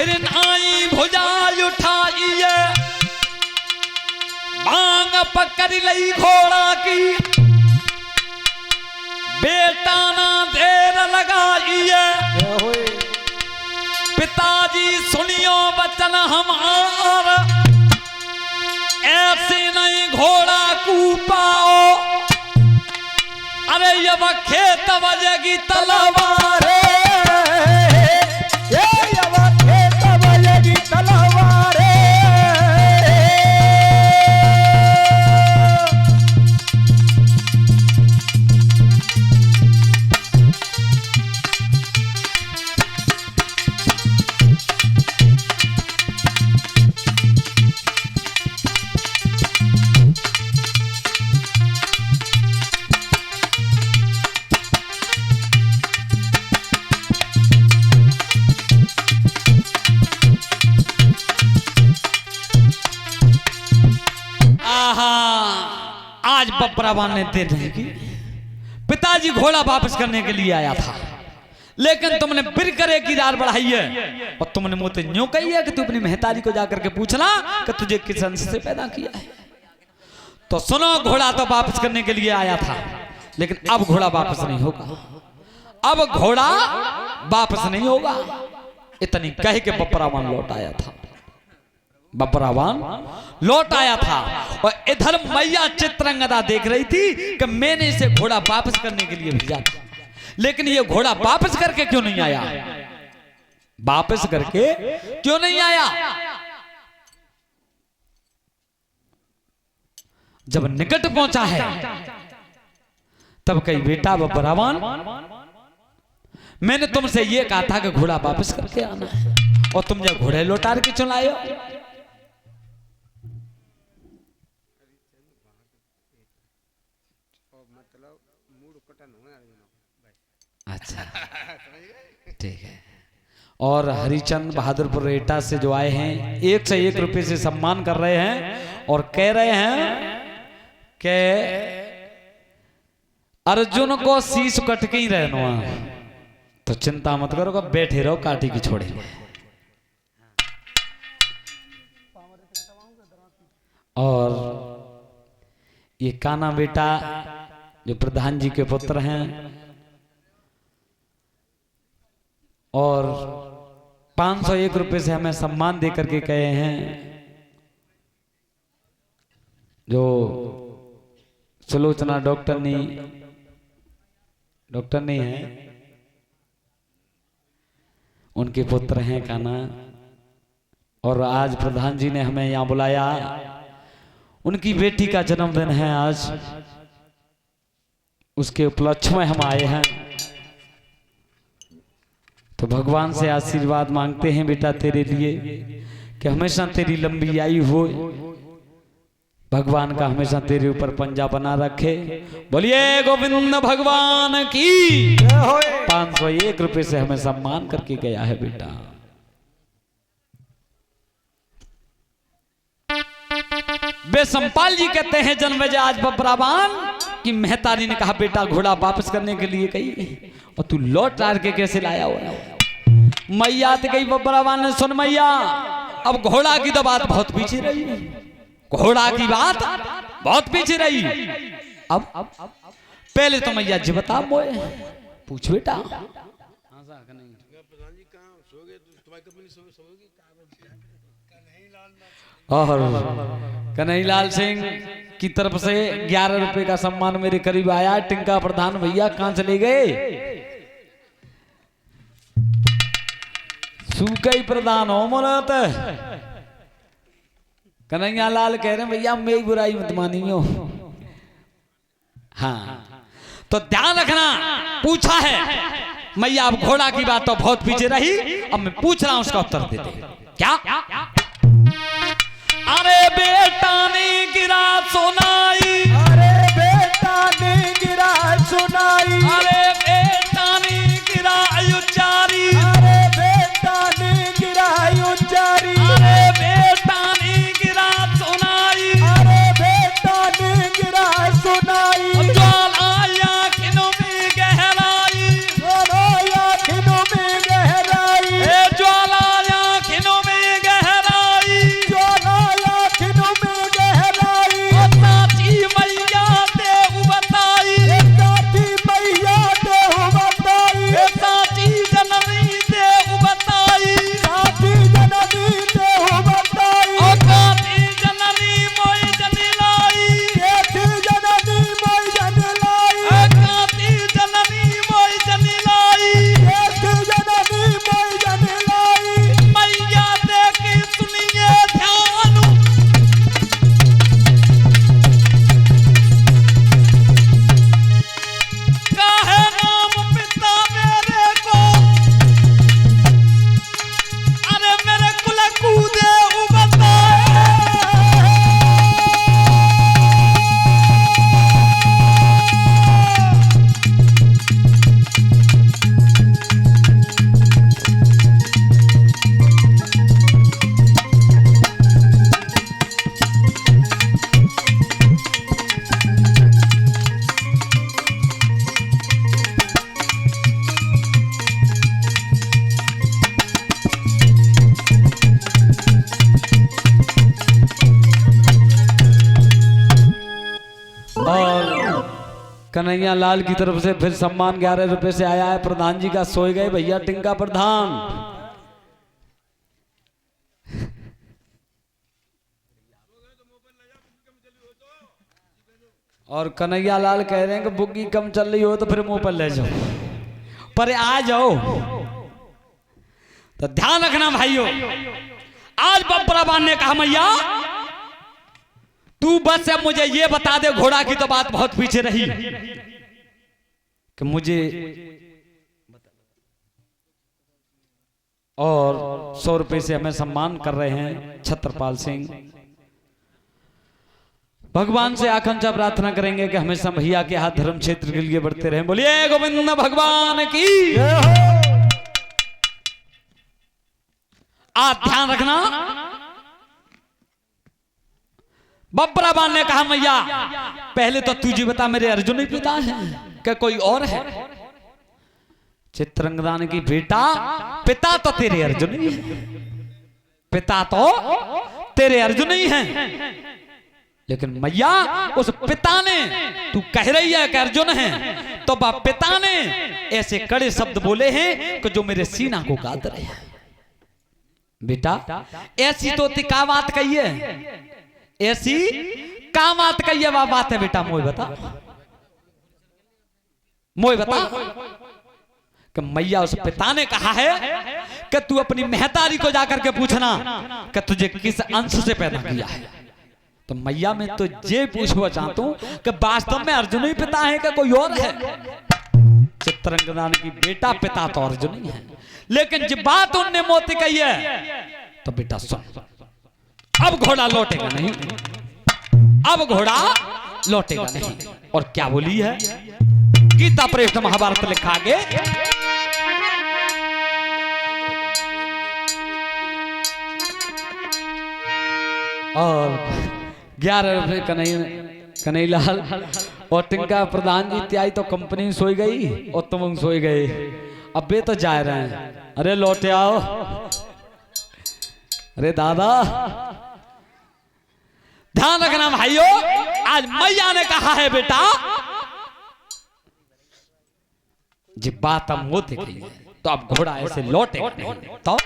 फिर आई भुजा उठाइए बांग पकड़ लई घोड़ा की बेटा ना देर लगाइए पिताजी सुनियो वचन हमार ऐसे नहीं घोड़ा कूपाओ अरे ये खेत बजेगी तलवार खेत बजेगी तलवार आज बपरावान ने दे देगी पिताजी घोड़ा वापस करने के लिए आया था लेकिन तुमने फिर करे की रार बढ़ाई है और तुमने मुझे न्यों कही है कि तू अपनी महतारी को जाकर के पूछना कि तुझे किस अंश से पैदा किया है। तो सुनो घोड़ा तो वापस करने के लिए आया था लेकिन अब घोड़ा वापस नहीं होगा अब घोड़ा वापस नहीं होगा इतनी कह के बपरावान लौट आया था। बपरावान लौट आया था और इधर मैया चित्रंगदा देख रही थी कि मैंने इसे घोड़ा वापस करने के लिए भेजा था लेकिन ये घोड़ा वापस करके क्यों नहीं आया वापस करके क्यों नहीं आया। जब निकट पहुंचा है तब कही बेटा बपरावान मैंने तुमसे ये कहा था कि घोड़ा वापस करके आना है और तुम जब घोड़े लौटार के चलाए हो। अच्छा ठीक है। और हरिचंद बहादुरपुर रेटा से जो आए हैं 1 से 1 रुपए से सम्मान कर रहे हैं और कह रहे हैं कि अर्जुन को शीश कट के ही रहना तो चिंता मत करो बैठे रहो काटी की छोड़े। और ये काना बेटा जो प्रधान जी के पुत्र हैं और 501 रुपए से हमें सम्मान दे करके कहे हैं जो सुलोचना डॉक्टर नहीं है उनके पुत्र हैं काना। और आज प्रधान जी ने हमें यहाँ बुलाया उनकी बेटी का जन्मदिन है आज उसके उपलक्ष्य में हम आए हैं तो भगवान से आशीर्वाद मांगते हैं बेटा तेरे लिए कि हमेशा तेरी लंबी आयु हो भगवान का हमेशा तेरे ऊपर पंजा बना रखे। बोलिए गोविंद भगवान की 501 रुपए से हमें सम्मान करके गया है बेटा। बेसंपाल जी कहते हैं जन्मेजय आज बपरावान की महतारी ने कहा बेटा घोड़ा वापस करने के लिए कही और तू लौट लार के कैसे लाया हो। मैया तो गई बपरावान ने सुन मैया अब घोड़ा की तो बात बहुत पीछे रही घोड़ा की बात बहुत पीछे रही अब पहले तो मैया जी बता मोए पूछ बेटा। और कन्हैयालाल सिंह की तरफ से 11 रुपए का सम्मान मेरे करीब आया। टिंका प्रधान भैया कहां चले गए सूखा ही प्रधान हो मोलत। कन्हैयालाल कह रहे हैं भैया मेरी बुराई मत मानियो। हाँ तो ध्यान रखना पूछा है मैया अब घोड़ा की बात तो बहुत पीछे रही अब मैं पूछ रहा हूं उसका उत्तर दे दे क्या। अरे बेटा ने गिरा सुनाई अरे बेटा ने गिरा सुनाई अरे बेटा ने गिरा उच्चारी अरे बेटा ने गिरा उच्चारी अरे बेटा ने गिरा सुनाई अरे बेटा ने गिरा सुनाई ज्वाला आँखों में गहराई आँखों में गहराई ज्वाला आँखों कन्हैया लाल की तरफ से फिर सम्मान 11 रुपए से आया है प्रधान जी का। सोए गए भैया टिंका प्रधान। और कन्हैया लाल कह रहे हैं कि बुग्गी कम चल रही हो तो फिर मुंह पर ले जाओ, पर आ जाओ। तो ध्यान रखना भाइयों, आज बब्बराबान ने कहा मैया तू बस अब मुझे ये बता दे, घोड़ा की तो बात बहुत पीछे रही कि मुझे और 100 रुपए से हमें सम्मान कर रहे हैं छत्रपाल सिंह। भगवान से आकांक्षा प्रार्थना करेंगे कि हमेशा भैया के हाथ धर्म क्षेत्र के लिए बढ़ते रहें। बोलिए गोविंद भगवान की। आप ध्यान रखना, बब्बराबान ने कहा मैया पहले तो तुझे बता मेरे अर्जुन ही पिता है क्या कोई और है? चित्रंगदान की बेटा पिता तो तेरे अर्जुन ही है, पिता तो तेरे अर्जुन ही है, लेकिन मैया उस पिता ने, तू कह रही है कि अर्जुन है, तो बाप पिता ने ऐसे कड़े शब्द बोले हैं कि जो मेरे सीना को काट रहे हैं। बेटा ऐसी तो का बात कही है, ऐसी का बात कही है, वह बात है बेटा मोय बता, मोय बता कि मैया उस पिता ने कहा है कि तू अपनी महतारी को जाकर के पूछना कि तुझे किस अंश से पैदा किया है। तो मैया मैं तो ये पूछना चाहता हूं कि वास्तव में अर्जुन ही पिता है कि कोई और है? चित्रंगदान की बेटा पिता तो अर्जुन ही है, लेकिन जब बात उनने मोती कही है तो बेटा सुन, अब घोड़ा लौटेगा नहीं, अब घोड़ा लौटेगा नहीं। और क्या बोली है? गीता प्रेष्ठ महाभारत लिखा आगे, और 11 रुपए कन्हैयालाल और टिंका प्रधान जी इत्यादि तो कंपनी सोई गई और तुम सोई गए, अब वे तो जा रहे हैं। अरे लौटे आओ, अरे दादा ध्यान रखना भाइयों, आज मैया ने कहा है बेटा जी बात अब मोती गई है तो अब घोड़ा ऐसे लौटेगा नहीं। तो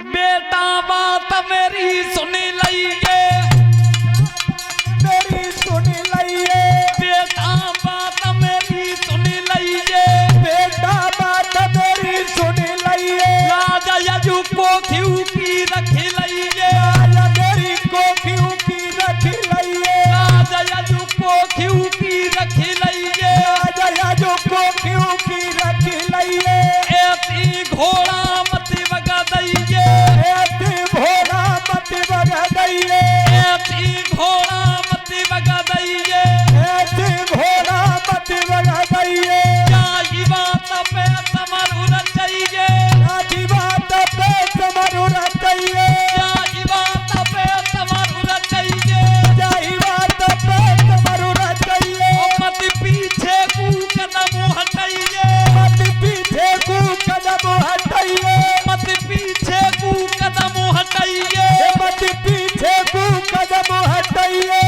बेटा बात मेरी सुनी लइए, मेरी सुनी लइए, बेटा बात मेरी सुनी लइए, बेटा बात मेरी सुनी लइए, राजा यजु को क्यों की रखी लइए, राजा मेरी को क्यों की रखी लइए, राजा यजु को क्यों की रखी लइए, राजा यजु को क्यों की रखी लइए, ऐसी घोड़ा मत बगा दइए, ऐसी घोड़ा मत बगा दइए, ऐसी घोड़ा मत बगा दइए, ऐसी घोड़ा मत बगा दइए, जाई बात पे समर चाहिए, आजी बात पे समरुर चाहिए, जाई बात पे समर चाहिए, जाई बात पे समरुर चाहिए, मत पीछे को कदम हटाइए, मत पीछे को कदम हटाइए, मत पीछे को कदम हटाइए, मत पीछे को कदम हटाइए,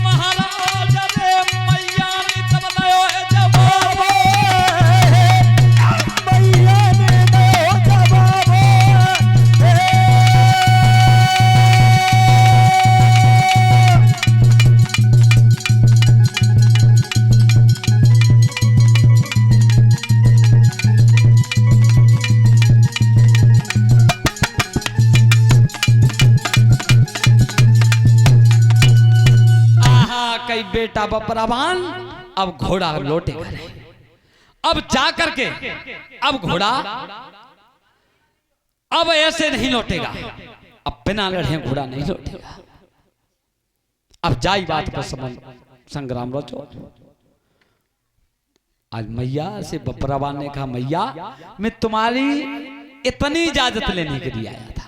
महाराज रे मैया ने तब दयो है जवाब, मैया ने दो जवाब, कई बेटा बब्बराबान अब घोड़ा लौटेगा नहीं, अब जा करके अब घोड़ा अब ऐसे नहीं लौटेगा, अब बिना लड़े घोड़ा नहीं लौटेगा। अब जाई बात पर संग्राम रचो। आज मैया से बब्बराबान ने कहा मैया मैं तुम्हारी इतनी इजाजत लेने के लिए आया था,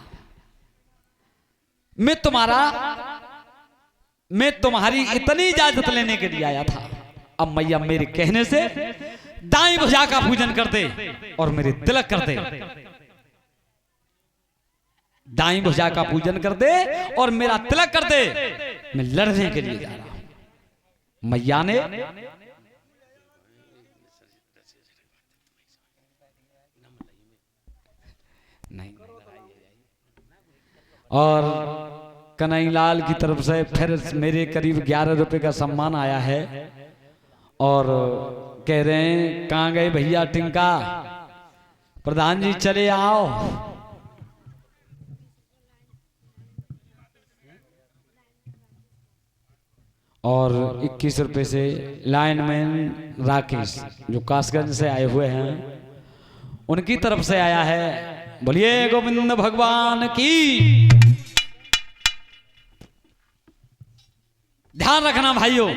मैं तुम्हारी इतनी इजाजत लेने के लिए आया था। अब मैया मेरे कहने से दाई भुजा का पूजन करते और मेरे तिलक करते। दाई भुजा का पूजन कर दे और मेरा तिलक कर दे। मैं लड़ने के लिए जा रहा हूं। मैया ने नहीं, और कन्हैयालाल की तरफ से फिर मेरे करीब 11 रुपए का सम्मान आया है और कह रहे हैं कहाँ गए भैया टिंका, प्रधान जी चले आओ। और 21 रुपए से लाइनमैन राकेश जो कासगंज से आए हुए हैं उनकी तरफ से आया है। बोलिए गोविंद भगवान की। ध्यान रखना भाइयों,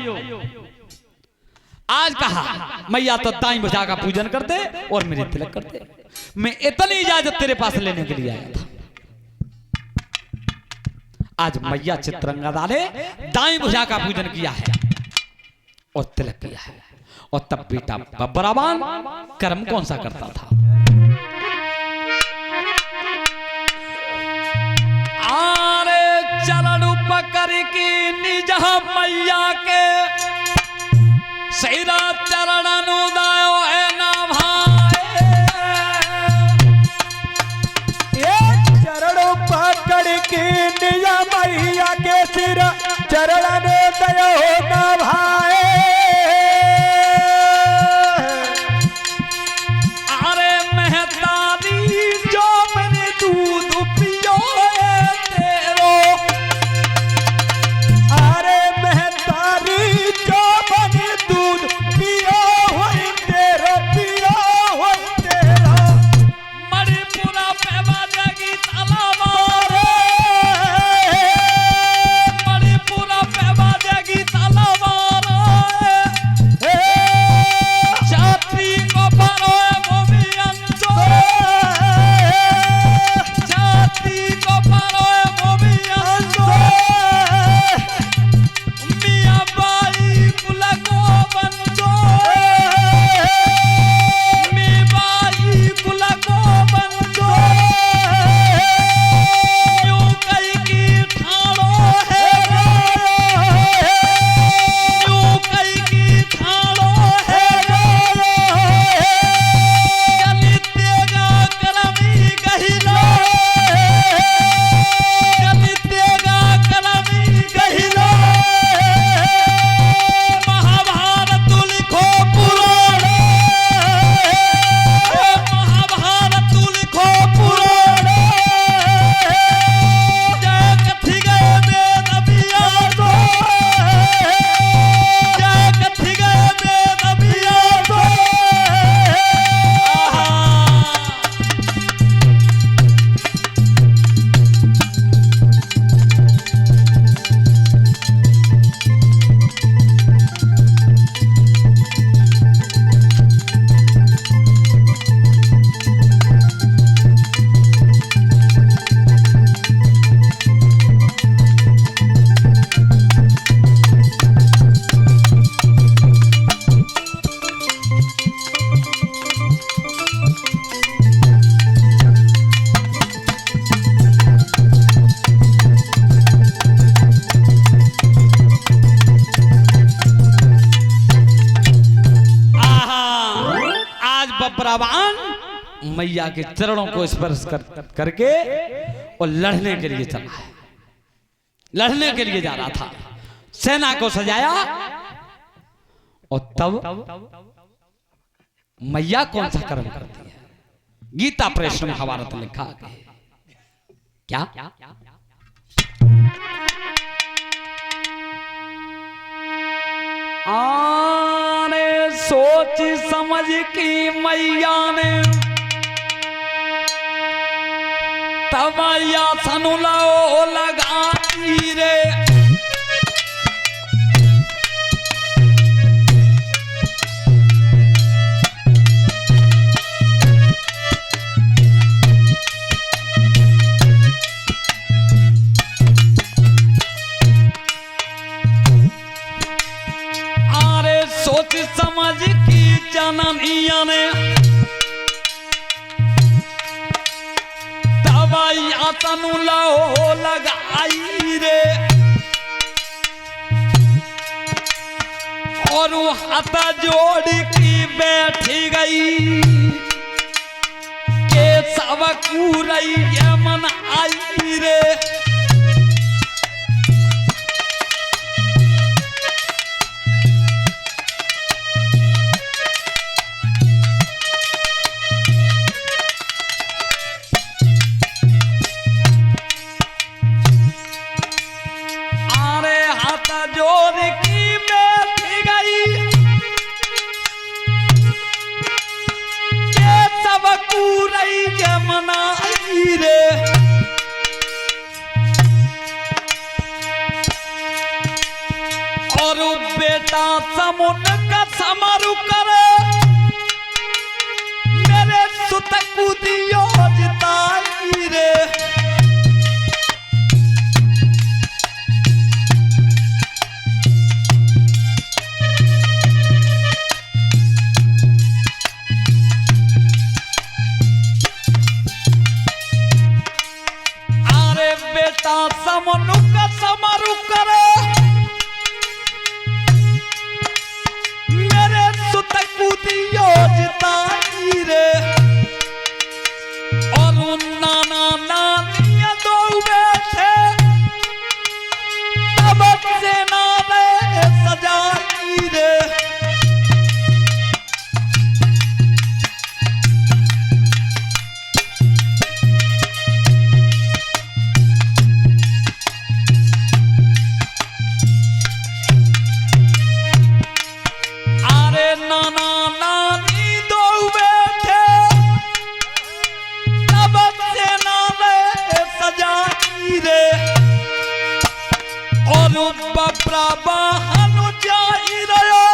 आज कहा मैया तो दाई भुजा का पूजन करते और मेरे तिलक करते। मैं इतनी इजाजत तेरे पास लेने के लिए आया था। आज मैया चित्रंगा डाले दाई भुजा का पूजन किया है और तिलक किया है। और तब बेटा बब्बराबान कर्म कौन सा करता था? आरे चरण पकड़ के निज मैया के सैरा चरण अनुदायो है ना भाई। ये चरण पकड़ के निज मैया के सिर चरण अनुदायो है ना भाई। अरे मेहतारी जो मैंने दूध पियो है तेरो। अरे मेहतारी जो मैंने दूध पियो है तेरो, पियो है तेरा। मणिपुरा पे बाजेगी तलवार, मणिपुरा पे बाजेगी तलवार। छाती को भरोए मोमी अंचो, छाती को भरोए मोमी अंचो। मिया बाई कुला को बंचो, मी बाई कुला को बंचो। यूं कई की ठाड़ो है, यूं कई की ठाड़ो है। जनी तेगा करमी गहिला, जनी तेगा करमी गहिला। महाभारत लिखो पुराण, महाभारत लिखो पुराण। जय कथी गए वेद अभियान, जय कथी गए वेद अभियान। आज बब्बराबान मैया के चरणों को स्पर्श करके और लड़ने के लिए चला है, लड़ने के लिए जा रहा था। सेना को सजाया और तब मैया कौन सा कर्म करती है? गीता प्रश्न महाभारत लिखा है क्या? आने सोच समझ की मैया ने तब मैया सनुलाओ लगाई रे। सोच समझ की जननिया ने तब दवाई आतनु लाओ लगाई रे और वो हाथ जोड़ की बैठी गई के सब कूरई मन आई रे जोड़ की बैठी गई के सब कूरई मनाई रे और बेटा समुन का समारू करे मेरे सुत कूदियो जिताई रे समनु का समारू करे मेरे सुत कूदियो जिताई रे और नाना नानिया दो बैठे तब सेना में सजाई रे नाना नानी दो बैठे तब सेना में सजाई रे और बपरा बहन जाई रहो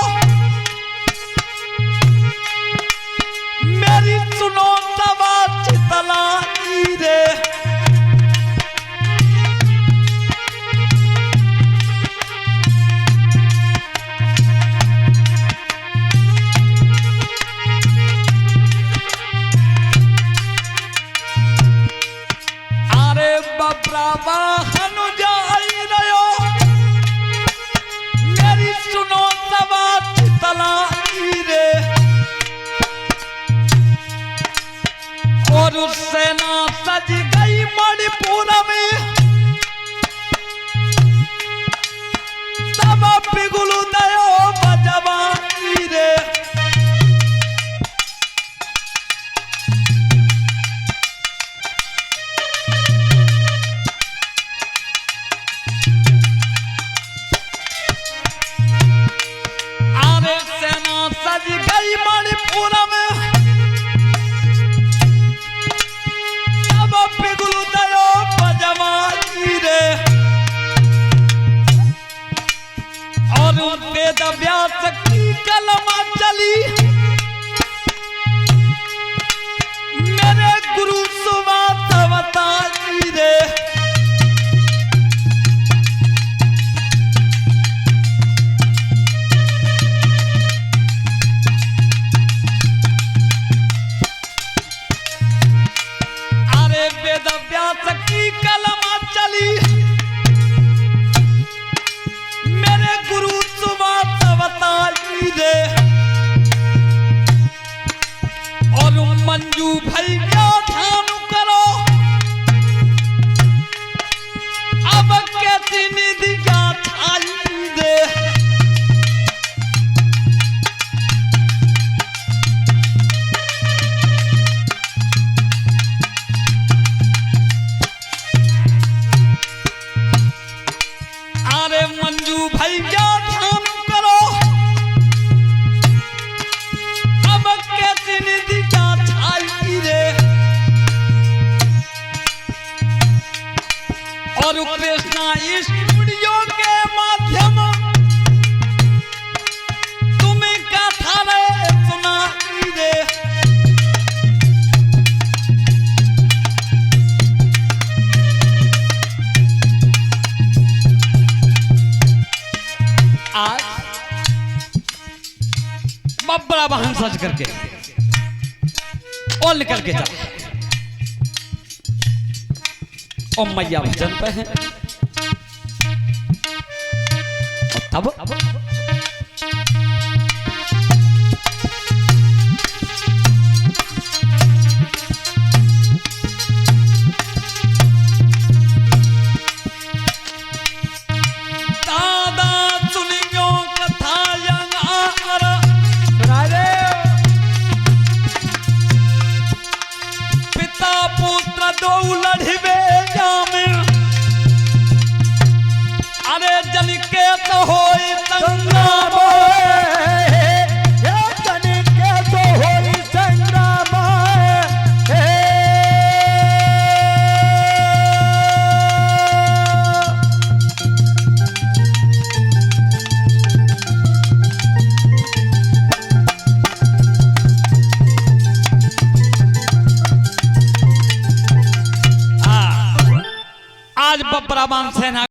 मेरी सुनो तबा चितलाई रे वाहन जाई रहो मेरी सुनो तबा चितलाई रे और सेना सज गई मणिपुर में तब पिघलू दयो बजवाई रे सज गई मणिपुर में अब पिघलू दयो बजवाई रे और वेद व्यास की कलमा चली मेरे गुरु सुबात बताई रे वेद व्यास की कलमा चली मेरे गुरु सुबात बताई रे और मंजू भैया ध्यान करो अब कैसी निधि का छाई रे मंजू भैया ध्यान करो अब कैसी निधि का छाई रे और कृष्णा स्टूडियो के माध्यम तुम्हें कथा रे सुनाई रे आज बड़ा वाहन सज करके और निकल के चला और मैया भजन पे है। तब आज बब्बराबान सेना